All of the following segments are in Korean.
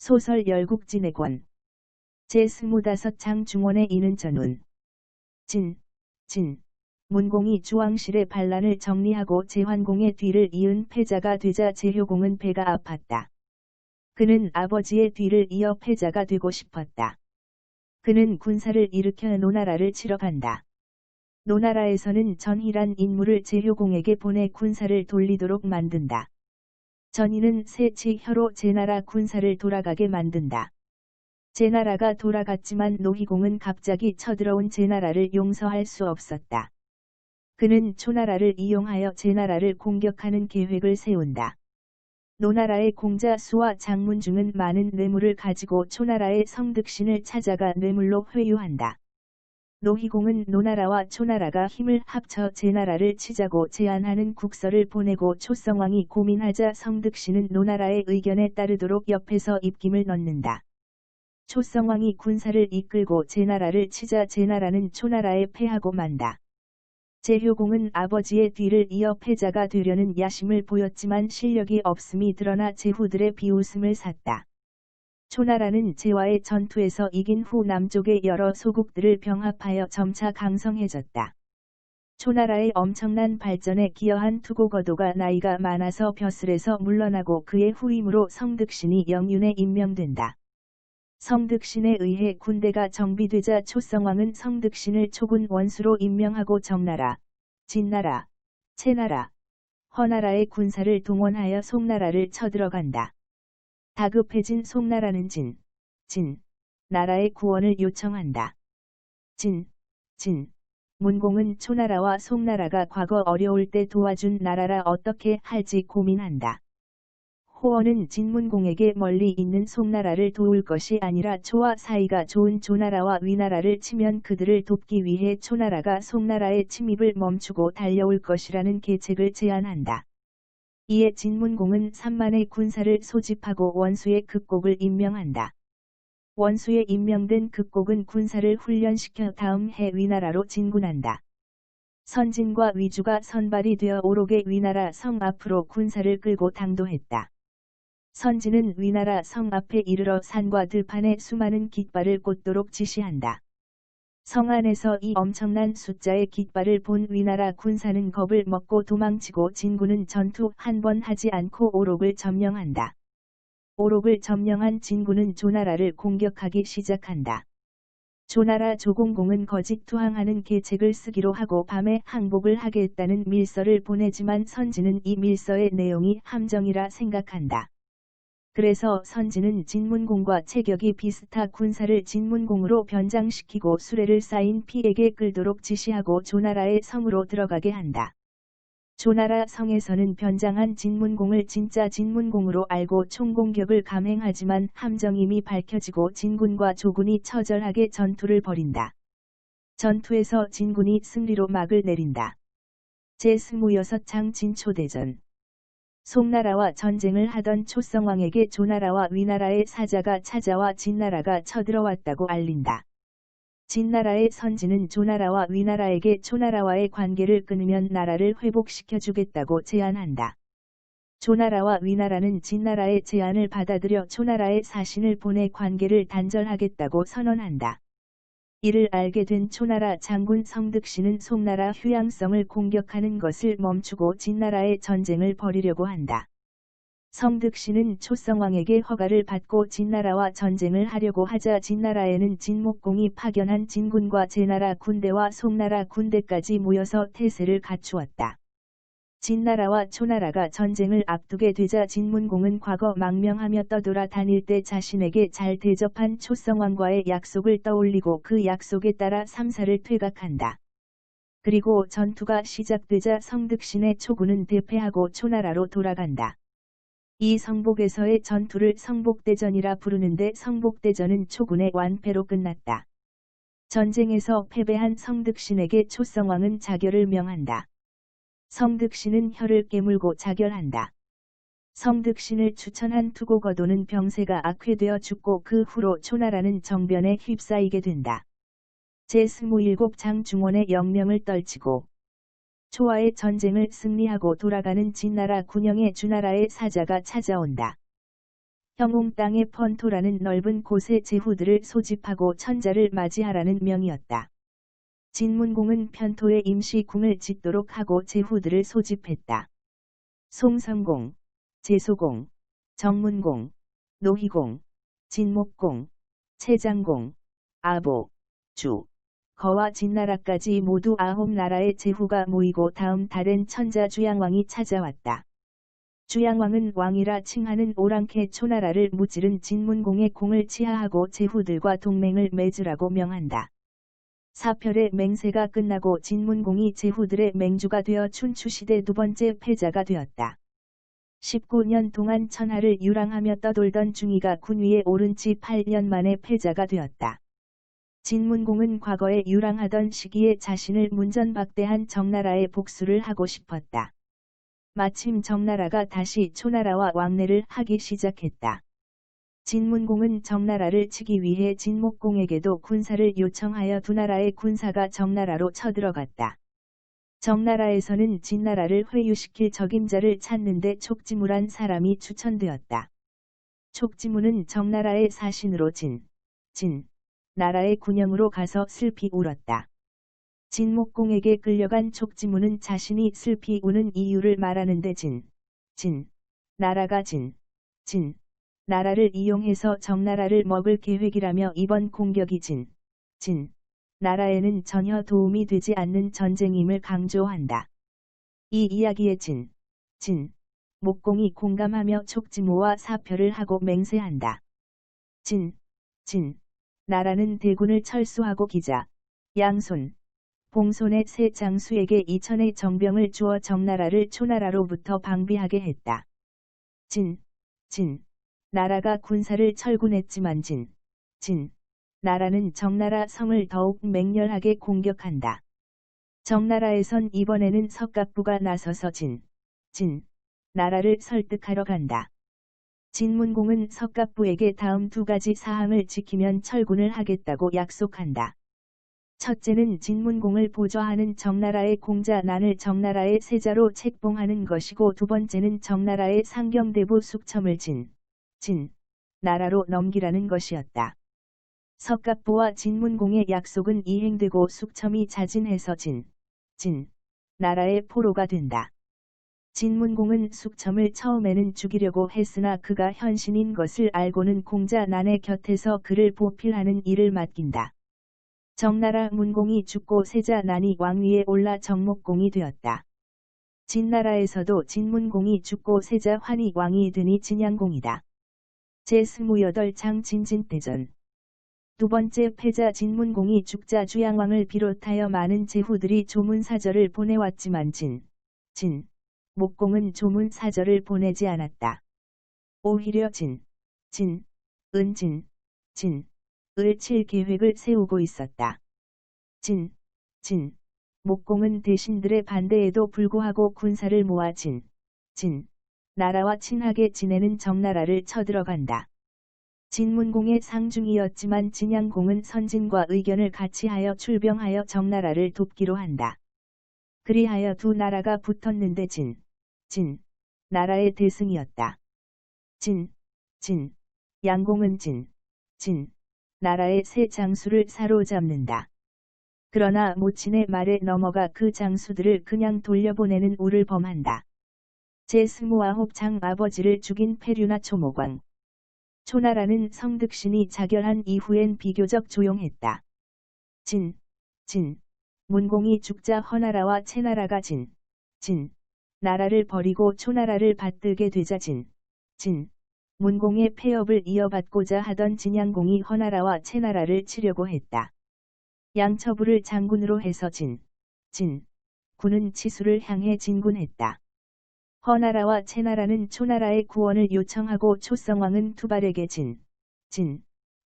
소설 열국진해권 제25장 중원에 이는 전운. 문공이 주왕실의 반란을 정리하고 제환공의 뒤를 이은 패자가 되자 제효공은 배가 아팠다. 그는 아버지의 뒤를 이어 패자가 되고 싶었다. 그는 군사를 일으켜 노나라를 치러 간다. 노나라에서는 전희란 인물을 제효공에게 보내 군사를 돌리도록 만든다. 전희는 새치 혀로 제나라 군사를 돌아가게 만든다. 제나라가 돌아갔지만 노희공은 갑자기 쳐들어온 제나라를 용서할 수 없었다. 그는 초나라를 이용하여 제나라를 공격하는 계획을 세운다. 노나라의 공자 수와 장문중은 많은 뇌물을 가지고 초나라의 성득신을 찾아가 뇌물로 회유한다. 노희공은 노나라와 초나라가 힘을 합쳐 제나라를 치자고 제안하는 국서를 보내고 초성왕이 고민하자 성득신은 노나라의 의견에 따르도록 옆에서 입김을 넣는다. 초성왕이 군사를 이끌고 제나라를 치자 제나라는 초나라에 패하고 만다. 제효공은 아버지의 뒤를 이어 패자가 되려는 야심을 보였지만 실력이 없음이 드러나 제후들의 비웃음을 샀다. 초나라는 제와의 전투에서 이긴 후 남쪽의 여러 소국들을 병합하여 점차 강성해졌다. 초나라의 엄청난 발전에 기여한 투고거도가 나이가 많아서 벼슬에서 물러나고 그의 후임으로 성득신이 영윤에 임명된다. 성득신에 의해 군대가 정비되자 초성왕은 성득신을 초군 원수로 임명하고 정나라, 진나라, 채나라, 허나라의 군사를 동원하여 송나라를 쳐들어간다. 다급해진 송나라는 나라의 구원을 요청한다. 문공은 초나라와 송나라가 과거 어려울 때 도와준 나라라 어떻게 할지 고민한다. 호언은 진문공에게 멀리 있는 송나라를 도울 것이 아니라 초와 사이가 좋은 조나라와 위나라를 치면 그들을 돕기 위해 초나라가 송나라의 침입을 멈추고 달려올 것이라는 계책을 제안한다. 이에 진문공은 3만의 군사를 소집하고 원수의 급곡을 임명한다. 원수에 임명된 급곡은 군사를 훈련시켜 다음 해 위나라로 진군한다. 선진과 위주가 선발이 되어 오록의 위나라 성 앞으로 군사를 끌고 당도했다. 선진은 위나라 성 앞에 이르러 산과 들판에 수많은 깃발을 꽂도록 지시한다. 성 안에서 이 엄청난 숫자의 깃발을 본 위나라 군사는 겁을 먹고 도망치고 진군은 전투 한 번 하지 않고 오록을 점령한다. 오록을 점령한 진군은 조나라를 공격하기 시작한다. 조나라 조공공은 거짓 투항하는 계책을 쓰기로 하고 밤에 항복을 하겠다는 밀서를 보내지만 선진은 이 밀서의 내용이 함정이라 생각한다. 그래서 선진은 진문공과 체격이 비슷한 군사를 진문공으로 변장시키고 수레를 쌓인 피에게 끌도록 지시하고 조나라의 성으로 들어가게 한다. 조나라 성에서는 변장한 진문공을 진짜 진문공으로 알고 총공격을 감행하지만 함정임이 밝혀지고 진군과 조군이 처절하게 전투를 벌인다. 전투에서 진군이 승리로 막을 내린다. 제26장 진초대전. 송나라와 전쟁을 하던 초성왕에게 조나라와 위나라의 사자가 찾아와 진나라가 쳐들어왔다고 알린다. 진나라의 선진은 조나라와 위나라에게 초나라와의 관계를 끊으면 나라를 회복시켜주겠다고 제안한다. 조나라와 위나라는 진나라의 제안을 받아들여 초나라의 사신을 보내 관계를 단절하겠다고 선언한다. 이를 알게 된 초나라 장군 성득신은 송나라 휴양성을 공격하는 것을 멈추고 진나라의 전쟁을 벌이려고 한다. 성득신은 초성왕에게 허가를 받고 진나라와 전쟁을 하려고 하자 진나라에는 진목공이 파견한 진군과 제나라 군대와 송나라 군대까지 모여서 태세를 갖추었다. 진나라와 초나라가 전쟁을 앞두게 되자 진문공은 과거 망명하며 떠돌아 다닐 때 자신에게 잘 대접한 초성왕과의 약속을 떠올리고 그 약속에 따라 삼사를 퇴각한다. 그리고 전투가 시작되자 성득신의 초군은 대패하고 초나라로 돌아간다. 이 성복에서의 전투를 성복대전이라 부르는데 성복대전은 초군의 완패로 끝났다. 전쟁에서 패배한 성득신에게 초성왕은 자결을 명한다. 성득신은 혀를 깨물고 자결한다. 성득신을 추천한 투고거도는 병세가 악화되어 죽고 그 후로 초나라는 정변에 휩싸이게 된다. 제27장 중원의 영명을 떨치고 초와의 전쟁을 승리하고 돌아가는 진나라 군영에 주나라의 사자가 찾아온다. 형옹 땅의 펀토라는 넓은 곳에 제후들을 소집하고 천자를 맞이하라는 명이었다. 진문공은 편토에 임시 궁을 짓도록 하고 제후들을 소집했다. 송성공, 제소공, 정문공, 노희공, 진목공, 채장공, 아보, 주, 거와 진나라까지 모두 9나라의 제후가 모이고 다음 달엔 천자 주양왕이 찾아왔다. 주양왕은 왕이라 칭하는 오랑캐 초나라를 무찌른 진문공의 공을 치하하고 제후들과 동맹을 맺으라고 명한다. 사별의 맹세가 끝나고 진문공이 제후들의 맹주가 되어 춘추시대 두 번째 패자가 되었다. 19년 동안 천하를 유랑하며 떠돌던 중이가 군 위에 오른 지 8년 만에 패자가 되었다. 진문공은 과거에 유랑하던 시기에 자신을 문전박대한 정나라에 복수를 하고 싶었다. 마침 정나라가 다시 초나라와 왕래를 하기 시작했다. 진문공은 정나라를 치기 위해 진목공에게도 군사를 요청하여 두 나라의 군사가 정나라로 쳐들어갔다. 정나라에서는 진나라를 회유시킬 적임자를 찾는데 촉지무란 사람이 추천되었다. 촉지무는 정나라의 사신으로 나라의 군영으로 가서 슬피 울었다. 진목공에게 끌려간 촉지무는 자신이 슬피 우는 이유를 말하는데 나라를 이용해서 정나라를 먹을 계획이라며 이번 공격이 나라에는 전혀 도움이 되지 않는 전쟁임을 강조한다. 이 이야기에 목공이 공감하며 촉지무와 사표를 하고 맹세한다. 나라는 대군을 철수하고 기자, 양손, 봉손의 세 장수에게 2천의 정병을 주어 정나라를 초나라로부터 방비하게 했다. 나라가 군사를 철군했지만 나라는 정나라 성을 더욱 맹렬하게 공격한다. 정나라에선 이번에는 석갑부가 나서서 나라를 설득하러 간다. 진문공은 석갑부에게 다음 두 가지 사항을 지키면 철군을 하겠다고 약속한다. 첫째는 진문공을 보좌하는 정나라의 공자 난을 정나라의 세자로 책봉하는 것이고 두 번째는 정나라의 상경대부 숙첨을 나라로 넘기라는 것이었다. 석갑부와 진문공의 약속은 이행되고 숙첨이 자진해서 나라의 포로가 된다. 진문공은 숙첨을 처음에는 죽이려고 했으나 그가 현신인 것을 알고는 공자 난의 곁에서 그를 보필하는 일을 맡긴다. 정나라 문공이 죽고 세자 난이 왕위에 올라 정목공이 되었다. 진나라에서도 진문공이 죽고 세자 환이 왕이 되니 진양공이다. 제28장 진진대전. 두 번째 패자 진문공이 죽자 주양왕을 비롯하여 많은 제후들이 조문사절을 보내왔지만 목공은 조문사절을 보내지 않았다. 오히려 을 칠 계획을 세우고 있었다. 목공은 대신들의 반대에도 불구하고 군사를 모아 나라와 친하게 지내는 정나라를 쳐들어간다. 진문공의 상중이었지만 진양공은 선진과 의견을 같이하여 출병하여 정나라를 돕기로 한다. 그리하여 두 나라가 붙었는데 나라의 대승이었다. 양공은 나라의 세 장수를 사로잡는다. 그러나 모친의 말에 넘어가 그 장수들을 그냥 돌려보내는 우를 범한다. 제29장 아버지를 죽인 패류나 초모광. 초나라는 성득신이 자결한 이후엔 비교적 조용했다. 문공이 죽자 허나라와 채나라가 나라를 버리고 초나라를 받들게 되자 문공의 폐업을 이어받고자 하던 진양공이 허나라와 채나라를 치려고 했다. 양처부를 장군으로 해서 군은 치수를 향해 진군했다. 허나라와 채나라는 초나라의 구원을 요청하고 초성왕은 투발에게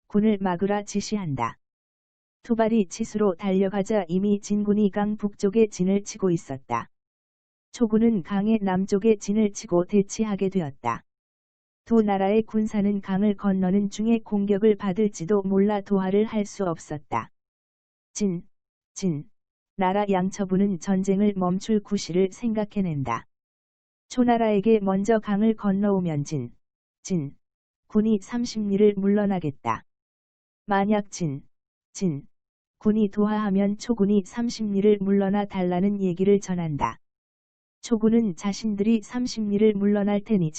군을 막으라 지시한다. 투발이 치수로 달려가자 이미 진군이 강 북쪽에 진을 치고 있었다. 초군은 강의 남쪽에 진을 치고 대치하게 되었다. 두 나라의 군사는 강을 건너는 중에 공격을 받을지도 몰라 도하를 할 수 없었다. 나라 양처부는 전쟁을 멈출 구실을 생각해낸다. 초나라에게 먼저 강을 건너오면 군이 30리를 물러나겠다. 만약 군이 도하하면 초군이 30리를 물러나 달라는 얘기를 전한다. 초군은 자신들이 30리를 물러날 테니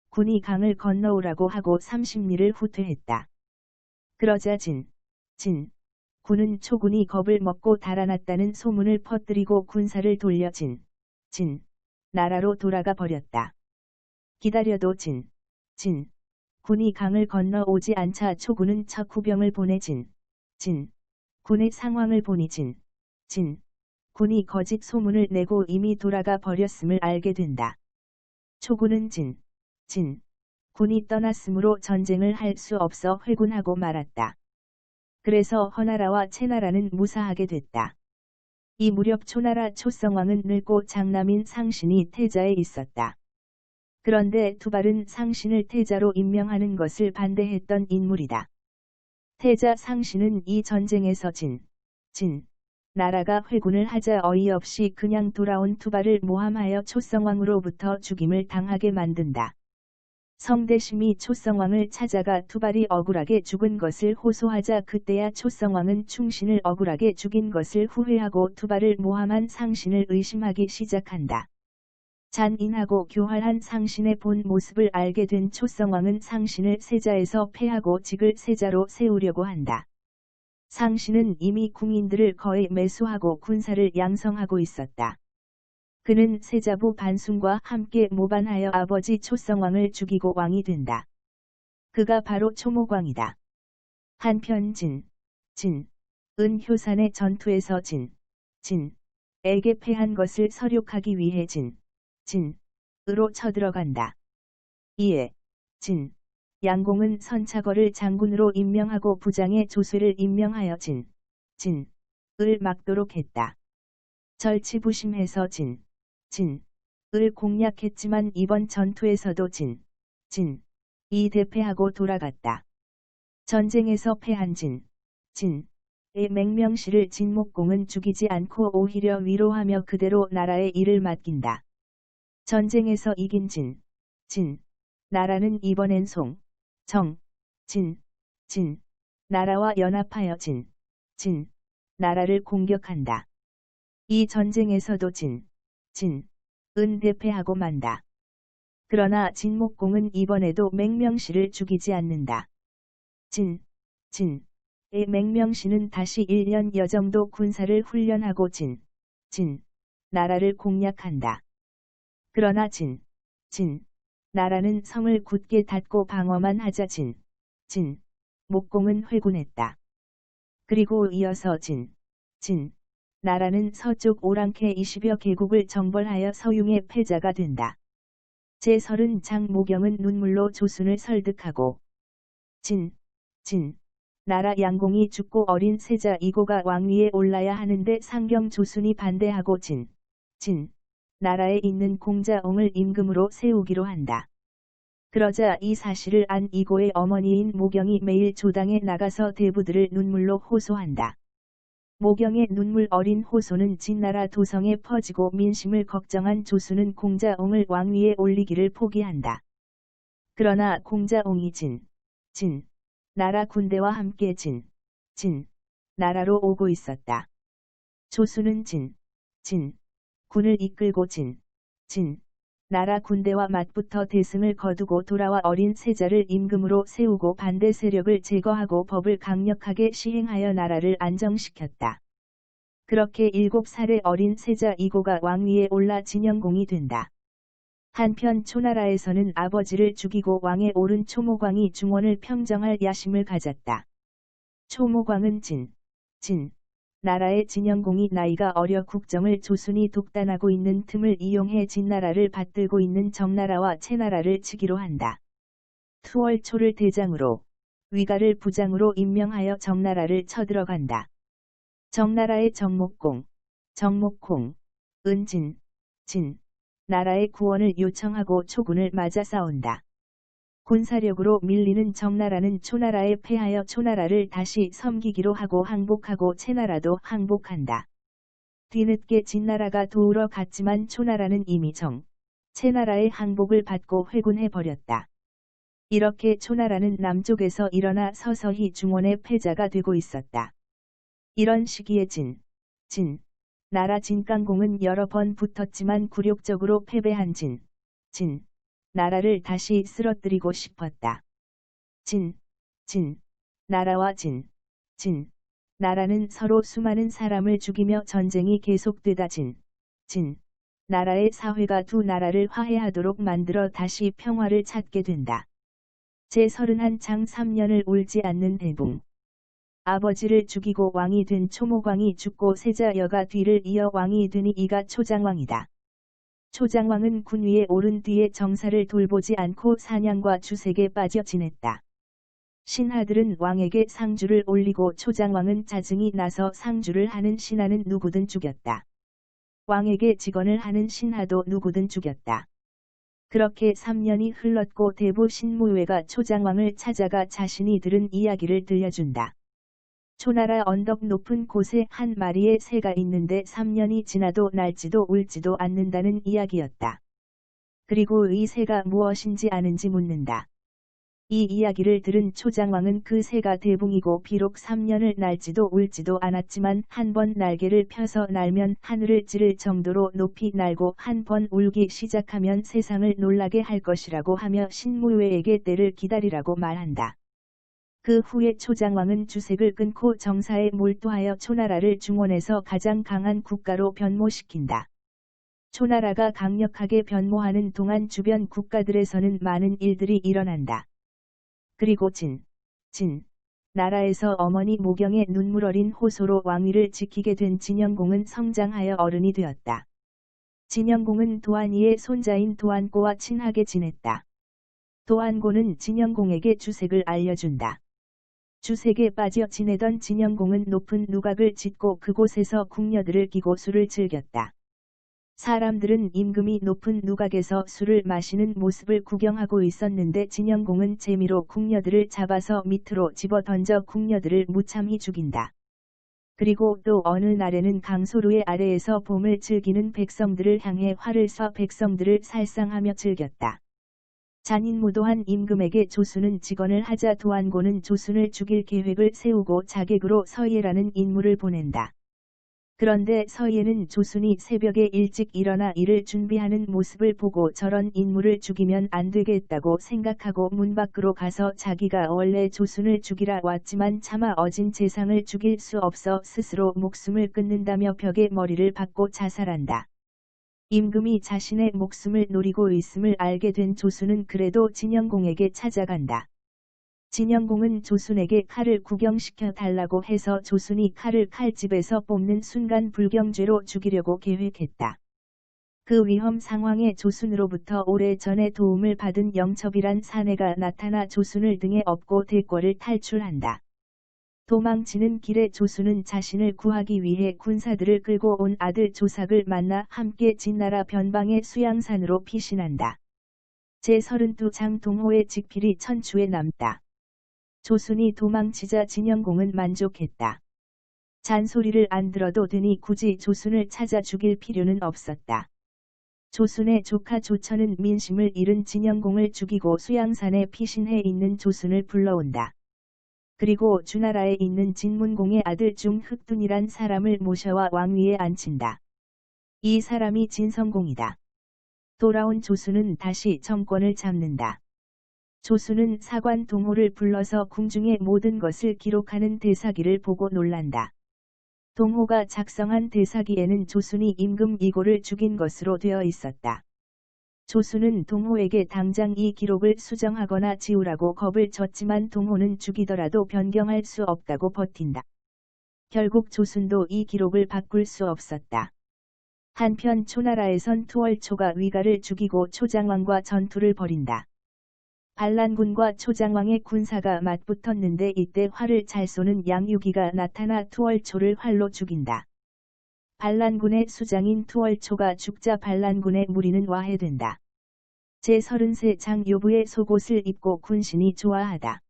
군이 강을 건너오라고 하고 30리를 후퇴했다. 그러자 군은 초군이 겁을 먹고 달아났다는 소문을 퍼뜨리고 군사를 돌려 나라로 돌아가 버렸다. 기다려도 군이 강을 건너오지 않자 초군은 척후병을 보내 군의 상황을 보니 군이 거짓 소문을 내고 이미 돌아가 버렸음을 알게 된다. 초군은 군이 떠났으므로 전쟁을 할 수 없어 회군하고 말았다. 그래서 허나라와 채나라는 무사하게 됐다. 이 무렵 초나라 초성왕은 늙고 장남인 상신이 태자에 있었다. 그런데 투발은 상신을 태자로 임명하는 것을 반대했던 인물이다. 태자 상신은 이 전쟁에서 나라가 회군을 하자 어이없이 그냥 돌아온 투발을 모함하여 초성왕으로부터 죽임을 당하게 만든다. 성대심이 초성왕을 찾아가 투발이 억울하게 죽은 것을 호소하자 그때야 초성왕은 충신을 억울하게 죽인 것을 후회하고 투발을 모함한 상신을 의심하기 시작한다. 잔인하고 교활한 상신의 본 모습을 알게 된 초성왕은 상신을 세자에서 폐하고 직을 세자로 세우려고 한다. 상신은 이미 궁인들을 거의 매수하고 군사를 양성하고 있었다. 그는 세자부 반순과 함께 모반하여 아버지 초성왕을 죽이고 왕이 된다. 그가 바로 초목왕이다. 한편 은효산의 전투에서 에게 패한 것을 설욕하기 위해 으로 쳐들어간다. 이에 양공은 선차거를 장군으로 임명하고 부장에 조쇠를 임명하여 을 막도록 했다. 절치부심해서 을 공략했지만 이번 전투에서도 이 대패하고 돌아갔다. 전쟁에서 패한 의 맹명씨를 진목공은 죽이지 않고 오히려 위로하며 그대로 나라의 일을 맡긴다. 전쟁에서 이긴 나라는 이번엔 나라와 연합하여 나라를 공격한다. 이 전쟁에서도 은 대패하고 만다. 그러나 진목공은 이번에도 맹명씨를 죽이지 않는다. 의 맹명씨는 다시 1년여 정도 군사를 훈련하고 나라를 공략한다. 그러나 나라는 성을 굳게 닫고 방어만 하자 목공은 회군했다. 그리고 이어서 나라는 서쪽 오랑캐 20여 개국을 정벌하여 서융의 패자가 된다. 제30장 모경은 눈물로 조순을 설득하고 나라 양공이 죽고 어린 세자 이고가 왕위에 올라야 하는데 상경 조순이 반대하고 나라에 있는 공자옹을 임금으로 세우기로 한다. 그러자 이 사실을 안 이고의 어머니인 모경이 매일 조당에 나가서 대부들을 눈물로 호소한다. 모경의 눈물 어린 호소는 진나라 도성에 퍼지고 민심을 걱정한 조수는 공자옹을 왕위에 올리기를 포기한다. 그러나 공자옹이 나라 군대와 함께 나라로 오고 있었다. 조수는 군을 이끌고 나라 군대와 맞붙어 대승을 거두고 돌아와 어린 세자를 임금으로 세우고 반대 세력을 제거하고 법을 강력하게 시행하여 나라를 안정시켰다. 그렇게 7살의 어린 세자 이고가 왕위에 올라 진영공이 된다. 한편 초나라에서는 아버지를 죽이고 왕에 오른 초목왕이 중원을 평정할 야심을 가졌다. 초목왕은 나라의 진영공이 나이가 어려 국정을 조순이 독단하고 있는 틈을 이용해 진나라를 받들고 있는 정나라와 채나라를 치기로 한다. 투월 초를 대장으로, 위가를 부장으로 임명하여 정나라를 쳐들어간다. 정나라의 정목공, 은 나라의 구원을 요청하고 초군을 맞아 싸운다. 군사력으로 밀리는 정나라는 초나라에 패하여 초나라를 다시 섬기기로 하고 항복하고 채나라도 항복한다. 뒤늦게 진나라가 도우러 갔지만 초나라는 이미 채나라의 항복을 받고 회군해버렸다. 이렇게 초나라는 남쪽에서 일어나 서서히 중원의 패자가 되고 있었다. 이런 시기에 나라 진강공은 여러 번 붙었지만 굴욕적으로 패배한 나라를 다시 쓰러뜨리고 싶었다. 나라와 나라는 서로 수많은 사람을 죽이며 전쟁이 계속되다 나라의 사회가 두 나라를 화해하도록 만들어 다시 평화를 찾게 된다. 제31장 3년을 울지 않는 대붕. 아버지를 죽이고 왕이 된 초모광이 죽고 세자여가 뒤를 이어 왕이 되니 이가 초장왕이다. 초장왕은 군 위에 오른 뒤에 정사를 돌보지 않고 사냥과 주색에 빠져 지냈다. 신하들은 왕에게 상주를 올리고 초장왕은 짜증이 나서 상주를 하는 신하는 누구든 죽였다. 왕에게 직언을 하는 신하도 누구든 죽였다. 그렇게 3년이 흘렀고 대부 신무회가 초장왕을 찾아가 자신이 들은 이야기를 들려준다. 초나라 언덕 높은 곳에 한 마리의 새가 있는데 3년이 지나도 날지도 울지도 않는다는 이야기였다. 그리고 이 새가 무엇인지 아는지 묻는다. 이 이야기를 들은 초장왕은 그 새가 대붕이고 비록 3년을 날지도 울지도 않았지만 한 번 날개를 펴서 날면 하늘을 찌를 정도로 높이 날고 한 번 울기 시작하면 세상을 놀라게 할 것이라고 하며 신무회에게 때를 기다리라고 말한다. 그 후에 초장왕은 주색을 끊고 정사에 몰두하여 초나라를 중원에서 가장 강한 국가로 변모시킨다. 초나라가 강력하게 변모하는 동안 주변 국가들에서는 많은 일들이 일어난다. 그리고 나라에서 어머니 모경의 눈물 어린 호소로 왕위를 지키게 된 진영공은 성장하여 어른이 되었다. 진영공은 도안이의 손자인 도안고와 친하게 지냈다. 도안고는 진영공에게 주색을 알려준다. 주색에 빠져 지내던 진영공은 높은 누각을 짓고 그곳에서 궁녀들을 끼고 술을 즐겼다. 사람들은 임금이 높은 누각에서 술을 마시는 모습을 구경하고 있었는데 진영공은 재미로 궁녀들을 잡아서 밑으로 집어 던져 궁녀들을 무참히 죽인다. 그리고 또 어느 날에는 강소루의 아래에서 봄을 즐기는 백성들을 향해 활을 쏴 백성들을 살상하며 즐겼다. 잔인무도한 임금에게 조순은 직언을 하자 도안고는 조순을 죽일 계획을 세우고 자객으로 서예라는 인물을 보낸다. 그런데 서예는 조순이 새벽에 일찍 일어나 일을 준비하는 모습을 보고 저런 인물을 죽이면 안 되겠다고 생각하고 문 밖으로 가서 자기가 원래 조순을 죽이라 왔지만 차마 어진 재상을 죽일 수 없어 스스로 목숨을 끊는다며 벽에 머리를 박고 자살한다. 임금이 자신의 목숨을 노리고 있음을 알게 된 조순은 그래도 진영공에게 찾아간다. 진영공은 조순에게 칼을 구경시켜 달라고 해서 조순이 칼을 칼집에서 뽑는 순간 불경죄로 죽이려고 계획했다. 그 위험 상황에 조순으로부터 오래전에 도움을 받은 영첩이란 사내가 나타나 조순을 등에 업고 대궐을 탈출한다. 도망치는 길에 조순은 자신을 구하기 위해 군사들을 끌고 온 아들 조삭을 만나 함께 진나라 변방의 수양산으로 피신한다. 제32장 동호의 직필이 천추에 남다. 조순이 도망치자 진영공은 만족했다. 잔소리를 안 들어도 되니 굳이 조순을 찾아 죽일 필요는 없었다. 조순의 조카 조천은 민심을 잃은 진영공을 죽이고 수양산에 피신해 있는 조순을 불러온다. 그리고 주나라에 있는 진문공의 아들 중 흑둔이란 사람을 모셔와 왕위에 앉힌다. 이 사람이 진성공이다. 돌아온 조순은 다시 정권을 잡는다. 조순은 사관 동호를 불러서 궁중의 모든 것을 기록하는 대사기를 보고 놀란다. 동호가 작성한 대사기에는 조순이 임금 이고를 죽인 것으로 되어 있었다. 조순은 동호에게 당장 이 기록을 수정하거나 지우라고 겁을 줬지만 동호는 죽이더라도 변경할 수 없다고 버틴다. 결국 조순도 이 기록을 바꿀 수 없었다. 한편 초나라에선 투월초가 위가를 죽이고 초장왕과 전투를 벌인다. 반란군과 초장왕의 군사가 맞붙었는데 이때 활을 잘 쏘는 양유기가 나타나 투월초를 활로 죽인다. 반란군의 수장인 투월초가 죽자 반란군의 무리는 와해된다. 제33장 요부의 속옷을 입고 군신이 좋아하다.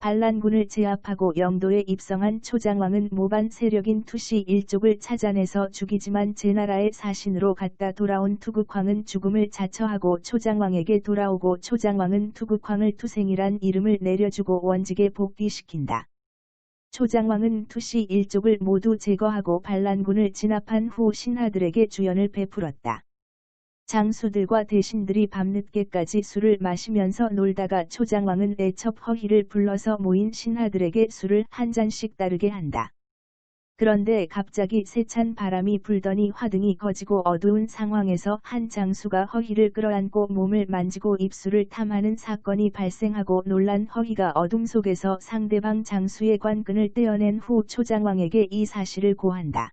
반란군을 제압하고 영도에 입성한 초장왕은 모반 세력인 투시 일족을 찾아내서 죽이지만 제나라의 사신으로 갔다 돌아온 투국황은 죽음을 자처하고 초장왕에게 돌아오고 초장왕은 투국황을 투생이란 이름을 내려주고 원직에 복귀시킨다. 초장왕은 투시 일족을 모두 제거하고 반란군을 진압한 후 신하들에게 주연을 베풀었다. 장수들과 대신들이 밤늦게까지 술을 마시면서 놀다가 초장왕은 애첩 허희를 불러서 모인 신하들에게 술을 한 잔씩 따르게 한다. 그런데 갑자기 세찬 바람이 불더니 화등이 꺼지고 어두운 상황에서 한 장수가 허희를 끌어안고 몸을 만지고 입술을 탐하는 사건이 발생하고 놀란 허희가 어둠 속에서 상대방 장수의 관끈을 떼어낸 후 초장왕에게 이 사실을 고한다.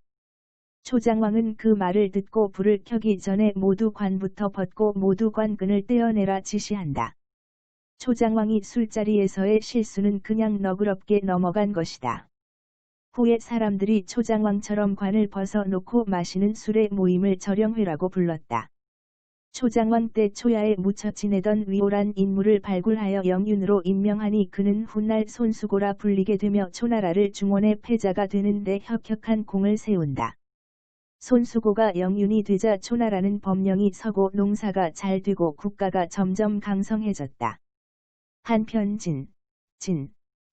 초장왕은 그 말을 듣고 불을 켜기 전에 모두 관부터 벗고 모두 관끈을 떼어내라 지시한다. 초장왕이 술자리에서의 실수는 그냥 너그럽게 넘어간 것이다. 후에 사람들이 초장왕처럼 관을 벗어놓고 마시는 술의 모임을 절영회라고 불렀다. 초장왕 때 초야에 묻혀 지내던 위오란 인물을 발굴하여 영윤으로 임명하니 그는 훗날 손수고라 불리게 되며 초나라를 중원의 패자가 되는데 혁혁한 공을 세운다. 손수고가 영윤이 되자 초나라는 법령이 서고 농사가 잘 되고 국가가 점점 강성해졌다. 한편 진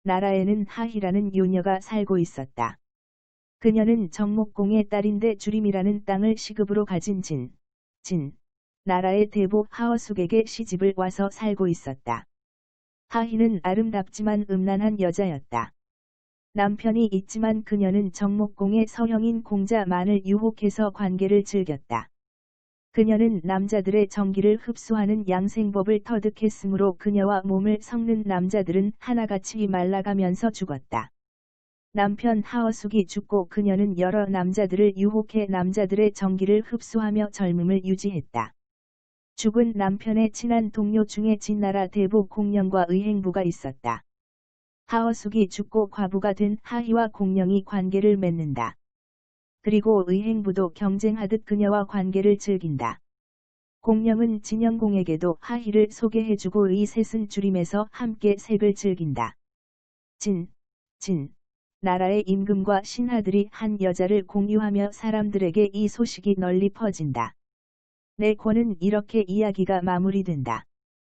나라에는 하희라는 요녀가 살고 있었다. 그녀는 정목공의 딸인데 주림이라는 땅을 시급으로 가진 진 나라의 대복 하어숙에게 시집을 와서 살고 있었다. 하희는 아름답지만 음란한 여자였다. 남편이 있지만 그녀는 정목공의 서형인 공자만을 유혹해서 관계를 즐겼다. 그녀는 남자들의 정기를 흡수하는 양생법을 터득했으므로 그녀와 몸을 섞는 남자들은 하나같이 말라가면서 죽었다. 남편 하어숙이 죽고 그녀는 여러 남자들을 유혹해 남자들의 정기를 흡수하며 젊음을 유지했다. 죽은 남편의 친한 동료 중에 진나라 대복 공령과 의행부가 있었다. 하어숙이 죽고 과부가 된 하희와 공령이 관계를 맺는다. 그리고 의행부도 경쟁하듯 그녀와 관계를 즐긴다. 공령은 진영공에게도 하희를 소개해주고 이 셋은 주림에서 함께 색을 즐긴다. 나라의 임금과 신하들이 한 여자를 공유하며 사람들에게 이 소식이 널리 퍼진다. 내 권은 이렇게 이야기가 마무리된다.